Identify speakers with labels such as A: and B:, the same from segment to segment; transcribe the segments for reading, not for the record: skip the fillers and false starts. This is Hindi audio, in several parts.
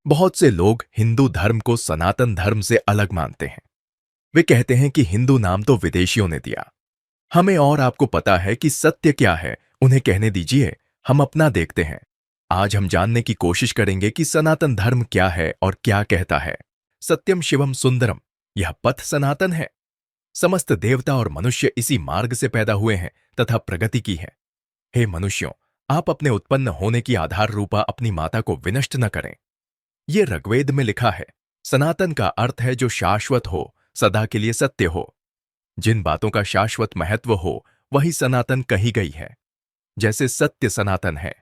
A: बहुत से लोग हिंदू धर्म को सनातन धर्म से अलग मानते हैं। वे कहते हैं कि हिंदू नाम तो विदेशियों ने दिया। हमें और आपको पता है कि सत्य क्या है, उन्हें कहने दीजिए, हम अपना देखते हैं। आज हम जानने की कोशिश करेंगे कि सनातन धर्म क्या है और क्या कहता है। सत्यम शिवम सुंदरम, यह पथ सनातन है। समस्त देवता और मनुष्य इसी मार्ग से पैदा हुए हैं तथा प्रगति की है। हे मनुष्यों, आप अपने उत्पन्न होने की आधार रूपा अपनी माता को विनष्ट न करें। ये ऋग्वेद में लिखा है। सनातन का अर्थ है जो शाश्वत हो, सदा के लिए सत्य हो। जिन बातों का शाश्वत महत्व हो वही सनातन कही गई है। जैसे सत्य सनातन है,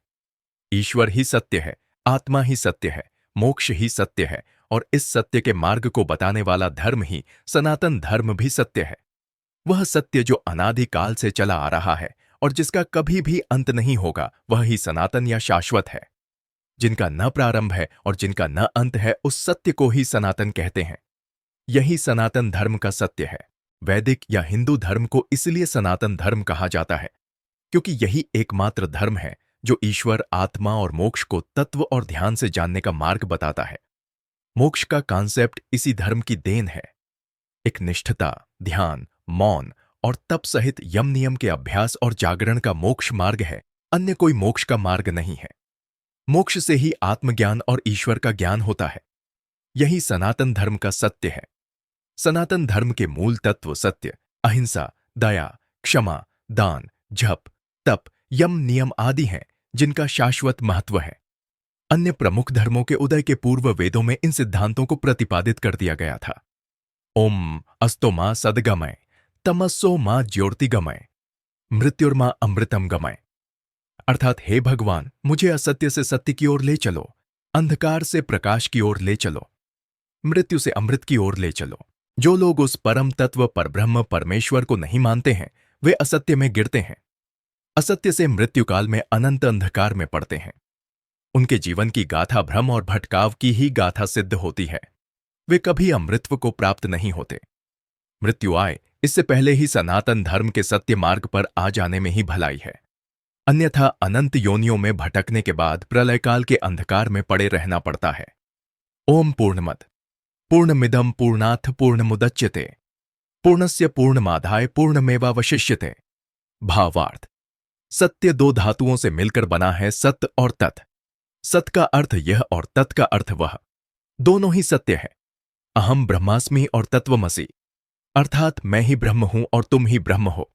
A: ईश्वर ही सत्य है, आत्मा ही सत्य है, मोक्ष ही सत्य है, और इस सत्य के मार्ग को बताने वाला धर्म ही सनातन धर्म भी सत्य है। वह सत्य जो अनादि काल से चला आ रहा है और जिसका कभी भी अंत नहीं होगा, वह ही सनातन या शाश्वत है। जिनका न प्रारंभ है और जिनका न अंत है, उस सत्य को ही सनातन कहते हैं। यही सनातन धर्म का सत्य है। वैदिक या हिंदू धर्म को इसलिए सनातन धर्म कहा जाता है क्योंकि यही एकमात्र धर्म है जो ईश्वर, आत्मा और मोक्ष को तत्व और ध्यान से जानने का मार्ग बताता है। मोक्ष का कॉन्सेप्ट इसी धर्म की देन है। एक निष्ठता, ध्यान, मौन और तप सहित यम नियम के अभ्यास और जागरण का मोक्ष मार्ग है। अन्य कोई मोक्ष का मार्ग नहीं है। मोक्ष से ही आत्मज्ञान और ईश्वर का ज्ञान होता है। यही सनातन धर्म का सत्य है। सनातन धर्म के मूल तत्व सत्य, अहिंसा, दया, क्षमा, दान, जप, तप, यम नियम आदि हैं जिनका शाश्वत महत्व है। अन्य प्रमुख धर्मों के उदय के पूर्व वेदों में इन सिद्धांतों को प्रतिपादित कर दिया गया था। ओम अस्तो मां सदगमय, तमस्सो मां ज्योतिर्गमय, मृत्युर्मा अमृतम गमय। अर्थात हे भगवान, मुझे असत्य से सत्य की ओर ले चलो, अंधकार से प्रकाश की ओर ले चलो, मृत्यु से अमृत की ओर ले चलो। जो लोग उस परम तत्व परब्रह्म परमेश्वर को नहीं मानते हैं, वे असत्य में गिरते हैं। असत्य से मृत्युकाल में अनंत अंधकार में पड़ते हैं। उनके जीवन की गाथा भ्रम और भटकाव की ही गाथा सिद्ध होती है। वे कभी अमृतत्व को प्राप्त नहीं होते। मृत्यु आए इससे पहले ही सनातन धर्म के सत्य मार्ग पर आ जाने में ही भलाई है। अन्यथा अनंत योनियों में भटकने के बाद प्रलयकाल के अंधकार में पड़े रहना पड़ता है। ओम पूर्णमद पूर्णमिदं पूर्णात् पूर्णमुदच्यते पूर्णस्य पूर्णमादाय पूर्णमेवावशिष्यते। भावार्थ, सत्य दो धातुओं से मिलकर बना है, सत और तत्। सत का अर्थ यह और तत् का अर्थ वह। दोनों ही सत्य है। अहम ब्रह्मास्मि और तत्वमसि, अर्थात मैं ही ब्रह्म हूं और तुम ही ब्रह्म हो।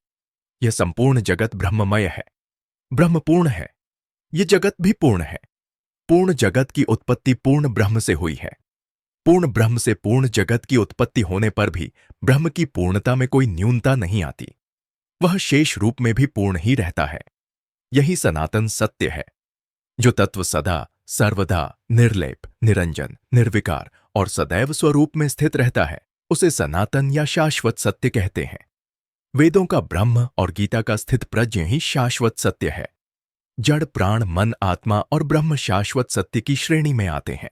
A: यह संपूर्ण जगत ब्रह्ममय है, ब्रह्म पूर्ण है। यह जगत भी पूर्ण है। पूर्ण जगत की उत्पत्ति पूर्ण ब्रह्म से हुई है। पूर्ण ब्रह्म से पूर्ण जगत की उत्पत्ति होने पर भी ब्रह्म की पूर्णता में कोई न्यूनता नहीं आती। वह शेष रूप में भी पूर्ण ही रहता है। यही सनातन सत्य है। जो तत्व सदा, सर्वदा, निर्लेप, निरंजन, निर्विकार और सदैव स्वरूप में स्थित रहता है, उसे सनातन या शाश्वत सत्य कहते हैं। वेदों का ब्रह्म और गीता का स्थित प्रज्ञ ही शाश्वत सत्य है। जड़, प्राण, मन, आत्मा और ब्रह्म शाश्वत सत्य की श्रेणी में आते हैं।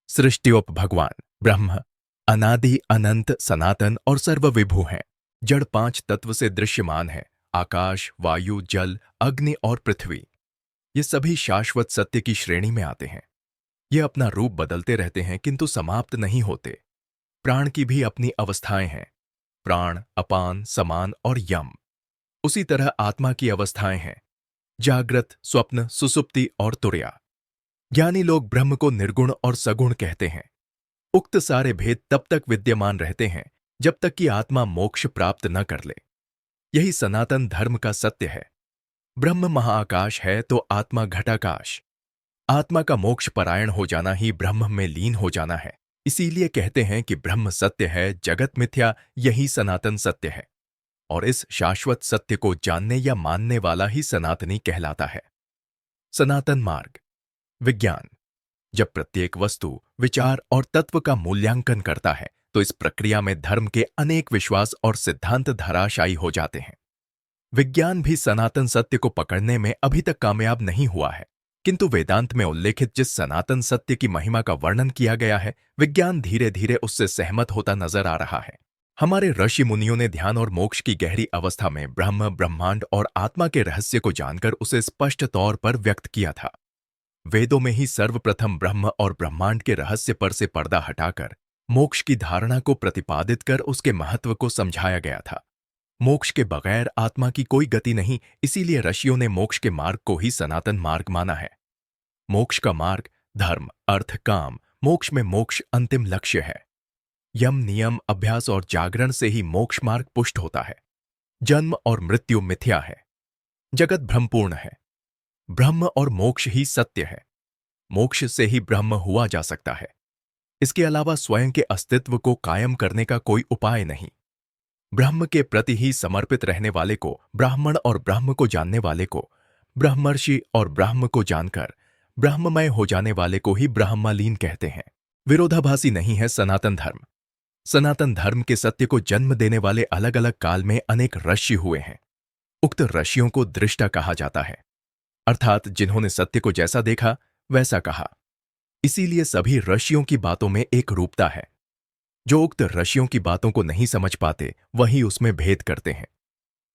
A: सृष्टियोप भगवान ब्रह्म अनादि, अनंत, सनातन और सर्वविभु हैं। जड़ पांच तत्व से दृश्यमान है, आकाश, वायु, जल, अग्नि और पृथ्वी। ये सभी शाश्वत सत्य की श्रेणी में आते हैं। ये अपना रूप बदलते रहते हैं किंतु समाप्त नहीं होते। प्राण की भी अपनी अवस्थाएं हैं, प्राण, अपान, समान और यम। उसी तरह आत्मा की अवस्थाएं हैं, जागृत, स्वप्न, सुसुप्ति और तुर्या। ज्ञानी लोग ब्रह्म को निर्गुण और सगुण कहते हैं। उक्त सारे भेद तब तक विद्यमान रहते हैं जब तक कि आत्मा मोक्ष प्राप्त न कर ले। यही सनातन धर्म का सत्य है। ब्रह्म महाआकाश है तो आत्मा घटाकाश। आत्मा का मोक्ष परायण हो जाना ही ब्रह्म में लीन हो जाना है। इसीलिए कहते हैं कि ब्रह्म सत्य है, जगत मिथ्या, यही सनातन सत्य है। और इस शाश्वत सत्य को जानने या मानने वाला ही सनातनी कहलाता है। सनातन मार्ग। विज्ञान। जब प्रत्येक वस्तु, विचार और तत्व का मूल्यांकन करता है तो इस प्रक्रिया में धर्म के अनेक विश्वास और सिद्धांत धराशायी हो जाते हैं। विज्ञान भी सनातन सत्य को पकड़ने में अभी तक कामयाब नहीं हुआ है, किंतु वेदांत में उल्लेखित जिस सनातन सत्य की महिमा का वर्णन किया गया है, विज्ञान धीरे धीरे उससे सहमत होता नजर आ रहा है। हमारे ऋषि मुनियों ने ध्यान और मोक्ष की गहरी अवस्था में ब्रह्म, ब्रह्मांड और आत्मा के रहस्य को जानकर उसे स्पष्ट तौर पर व्यक्त किया था। वेदों में ही सर्वप्रथम ब्रह्म और ब्रह्मांड के रहस्य पर से पर्दा हटाकर मोक्ष की धारणा को प्रतिपादित कर उसके महत्व को समझाया गया था। मोक्ष के बगैर आत्मा की कोई गति नहीं, इसीलिए ऋषियों ने मोक्ष के मार्ग को ही सनातन मार्ग माना है। मोक्ष का मार्ग धर्म, अर्थ, काम, मोक्ष में मोक्ष अंतिम लक्ष्य है। यम, नियम, अभ्यास और जागरण से ही मोक्ष मार्ग पुष्ट होता है। जन्म और मृत्यु मिथ्या है, जगत भ्रमपूर्ण है। ब्रह्म और मोक्ष ही सत्य है। मोक्ष से ही ब्रह्म हुआ जा सकता है। इसके अलावा स्वयं के अस्तित्व को कायम करने का कोई उपाय नहीं। ब्रह्म के प्रति ही समर्पित रहने वाले को ब्राह्मण और ब्रह्म को जानने वाले को ब्रह्मर्षि और ब्रह्म को जानकर ब्रह्ममय हो जाने वाले को ही ब्रह्मलीन कहते हैं। विरोधाभासी नहीं है सनातन धर्म। सनातन धर्म के सत्य को जन्म देने वाले अलग अलग काल में अनेक ऋषि हुए हैं। उक्त ऋषियों को दृष्टा कहा जाता है, अर्थात जिन्होंने सत्य को जैसा देखा वैसा कहा। इसीलिए सभी ऋषियों की बातों में एक रूपता है। जो उक्त ऋषियों की बातों को नहीं समझ पाते वही उसमें भेद करते हैं।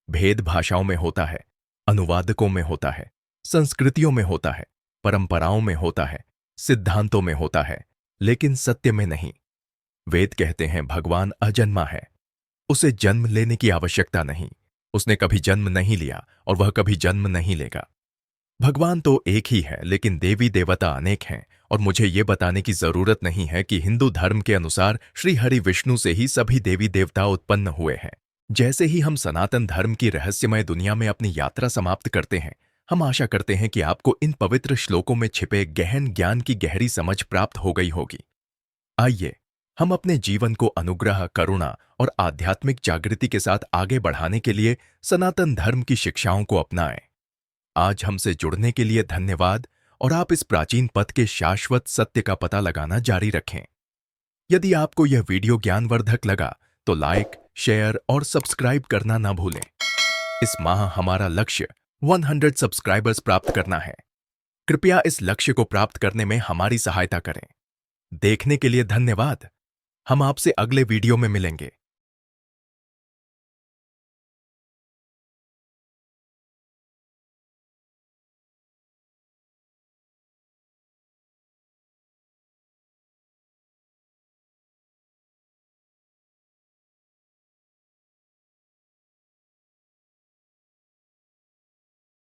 A: भेद भाषाओं में होता है, अनुवादकों में होता है, संस्कृतियों में होता है, परंपराओं में होता है, सिद्धांतों में होता है, लेकिन सत्य में नहीं। वेद कहते हैं भगवान अजन्मा है, उसे जन्म लेने की आवश्यकता नहीं। उसने कभी जन्म नहीं लिया और वह कभी जन्म नहीं लेगा। भगवान तो एक ही है, लेकिन देवी देवता अनेक हैं। और मुझे ये बताने की जरूरत नहीं है कि हिंदू धर्म के अनुसार श्री हरि विष्णु से ही सभी देवी देवता उत्पन्न हुए हैं। जैसे ही हम सनातन धर्म की रहस्यमय दुनिया में अपनी यात्रा समाप्त करते हैं, हम आशा करते हैं कि आपको इन पवित्र श्लोकों में छिपे गहन ज्ञान की गहरी समझ प्राप्त हो गई होगी। आइए हम अपने जीवन को अनुग्रह, करुणा और आध्यात्मिक जागृति के साथ आगे बढ़ाने के लिए सनातन धर्म की शिक्षाओं को अपनाएं। आज हमसे जुड़ने के लिए धन्यवाद और आप इस प्राचीन पथ के शाश्वत सत्य का पता लगाना जारी रखें। यदि आपको यह वीडियो ज्ञानवर्धक लगा तो लाइक, शेयर और सब्सक्राइब करना ना भूलें। इस माह हमारा लक्ष्य 100 सब्सक्राइबर्स प्राप्त करना है। कृपया इस लक्ष्य को प्राप्त करने में हमारी सहायता करें। देखने के लिए धन्यवाद। हम आपसे अगले वीडियो में मिलेंगे।